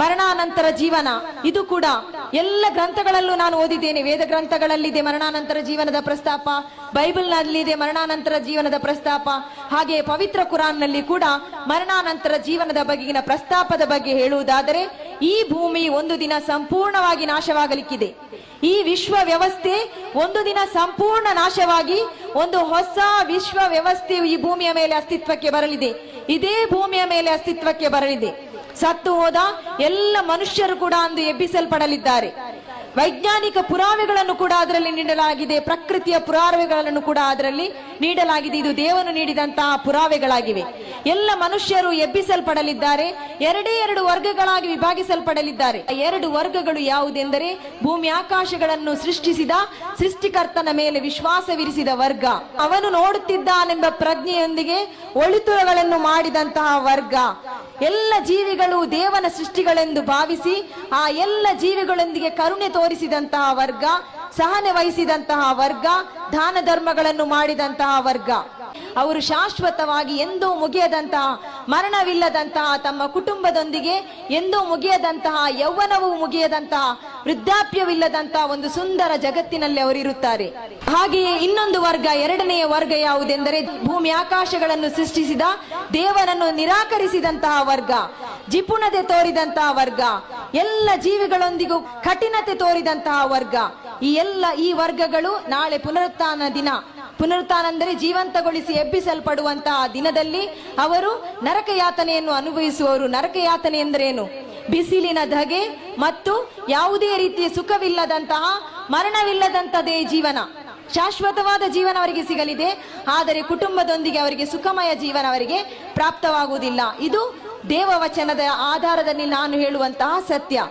ಮರಣಾನಂತರ ಜೀವನ ಇದು ಕೂಡ ಎಲ್ಲ ಗ್ರಂಥಗಳಲ್ಲೂ ನಾನು ಓದಿದ್ದೇನೆ. ವೇದ ಗ್ರಂಥಗಳಲ್ಲಿದೆ ಮರಣಾನಂತರ ಜೀವನದ ಪ್ರಸ್ತಾಪ, ಬೈಬಲ್ ನಲ್ಲಿದೆ ಮರಣಾನಂತರ ಜೀವನದ ಪ್ರಸ್ತಾಪ, ಹಾಗೆ ಪವಿತ್ರ ಕುರಾನ್ ನಲ್ಲಿ ಕೂಡ ಮರಣಾನಂತರ ಜೀವನದ ಬಗೆಗಿನ ಪ್ರಸ್ತಾಪದ ಬಗ್ಗೆ ಹೇಳುವುದಾದರೆ ಈ ಭೂಮಿ ಒಂದು ದಿನ ಸಂಪೂರ್ಣವಾಗಿ ನಾಶವಾಗಲಿಕ್ಕಿದೆ. ಈ ವಿಶ್ವ ವ್ಯವಸ್ಥೆ ಒಂದು ದಿನ ಸಂಪೂರ್ಣ ನಾಶವಾಗಿ ಒಂದು ಹೊಸ ವಿಶ್ವ ವ್ಯವಸ್ಥೆಯು ಈ ಭೂಮಿಯ ಮೇಲೆ ಅಸ್ತಿತ್ವಕ್ಕೆ ಬರಲಿದೆ. ಇದೇ ಭೂಮಿಯ ಮೇಲೆ ಅಸ್ತಿತ್ವಕ್ಕೆ ಬರಲಿದೆ. ಸತ್ತು ಹೋದ ಎಲ್ಲ ಮನುಷ್ಯರು ಕೂಡ ಅಂದು ಎಬ್ಬಿಸಲ್ಪಡಲಿದ್ದಾರೆ. ವೈಜ್ಞಾನಿಕ ಪುರಾವೆಗಳನ್ನು ಕೂಡ ಅದರಲ್ಲಿ ನೀಡಲಾಗಿದೆ, ಪ್ರಕೃತಿಯ ಪುರಾವೆಗಳನ್ನು ಕೂಡ ಅದರಲ್ಲಿ ನೀಡಲಾಗಿದೆ. ಇದು ದೇವನು ನೀಡಿದಂತಹ ಪುರಾವೆಗಳಾಗಿವೆ. ಎಲ್ಲ ಮನುಷ್ಯರು ಎಬ್ಬಿಸಲ್ಪಡಲಿದ್ದಾರೆ. ಎರಡೇ ಎರಡು ವರ್ಗಗಳಾಗಿ ವಿಭಾಗಿಸಲ್ಪಡಲಿದ್ದಾರೆ. ಎರಡು ವರ್ಗಗಳು ಯಾವುದೆಂದರೆ ಭೂಮಿ ಆಕಾಶಗಳನ್ನು ಸೃಷ್ಟಿಸಿದ ಸೃಷ್ಟಿಕರ್ತನ ಮೇಲೆ ವಿಶ್ವಾಸವಿರಿಸಿದ ವರ್ಗ, ಅವನು ನೋಡುತ್ತಿದ್ದಾನೆಂಬ ಪ್ರಜ್ಞೆಯೊಂದಿಗೆ ಒಳಿತುಗಳನ್ನು ಮಾಡಿದಂತಹ ವರ್ಗ, ಎಲ್ಲ ಜೀವಿಗಳು ದೇವನ ಸೃಷ್ಟಿಗಳೆಂದು ಭಾವಿಸಿ ಆ ಎಲ್ಲ ಜೀವಿಗಳೊಂದಿಗೆ ಕರುಣೆ ತೋರಿಸಿದಂತಹ ವರ್ಗ, ಸಹನೆ ವಹಿಸಿದಂತಹ ವರ್ಗ, ದಾನ ಧರ್ಮಗಳನ್ನು ಮಾಡಿದಂತಹ ವರ್ಗ. ಅವರು ಶಾಶ್ವತವಾಗಿ ಎಂದೂ ಮುಗಿಯದಂತಹ, ಮರಣವಿಲ್ಲದಂತಹ ತಮ್ಮ ಕುಟುಂಬದೊಂದಿಗೆ ಎಂದೂ ಮುಗಿಯದಂತಹ, ಯೌವನವೂ ಮುಗಿಯದಂತಹ, ವೃದ್ಧಾಪ್ಯವಿಲ್ಲದಂತಹ ಒಂದು ಸುಂದರ ಜಗತ್ತಿನಲ್ಲಿ ಅವರಿರುತ್ತಾರೆ. ಹಾಗೆಯೇ ಇನ್ನೊಂದು ವರ್ಗ, ಎರಡನೆಯ ವರ್ಗ ಯಾವುದೆಂದರೆ ಭೂಮಿ ಆಕಾಶಗಳನ್ನು ಸೃಷ್ಟಿಸಿದ ದೇವನನ್ನು ನಿರಾಕರಿಸಿದಂತಹ ವರ್ಗ, ಜಿಪುಣತೆ ತೋರಿದಂತಹ ವರ್ಗ, ಎಲ್ಲ ಜೀವಿಗಳೊಂದಿಗೂ ಕಠಿಣತೆ ತೋರಿದಂತಹ ವರ್ಗ. ಈ ವರ್ಗಗಳು ನಾಳೆ ಪುನರುತ್ಥಾನ ದಿನ, ಪುನರುತ್ಥಾನ ಅಂದರೆ ಜೀವಂತಗೊಳಿಸಿ ಎಬ್ಬಿಸಲ್ಪಡುವಂತಹ ದಿನದಲ್ಲಿ ಅವರು ನರಕ ಯಾತನೆಯನ್ನು ಅನುಭವಿಸುವವರು. ನರಕ ಯಾತನೆ ಎಂದರೇನು? ಬಿಸಿಲಿನ ಧಗೆ ಮತ್ತು ಯಾವುದೇ ರೀತಿಯ ಸುಖವಿಲ್ಲದಂತಹ, ಮರಣವಿಲ್ಲದಂತದೇ ಜೀವನ. ಶಾಶ್ವತವಾದ ಜೀವನ ಅವರಿಗೆ ಸಿಗಲಿದೆ, ಆದರೆ ಕುಟುಂಬದೊಂದಿಗೆ ಅವರಿಗೆ ಸುಖಮಯ ಜೀವನ ಅವರಿಗೆ ಪ್ರಾಪ್ತವಾಗುವುದಿಲ್ಲ. ಇದು ದೇವವಚನದ ಆಧಾರದಲ್ಲಿ ನಾನು ಹೇಳುವಂತಹ ಸತ್ಯ.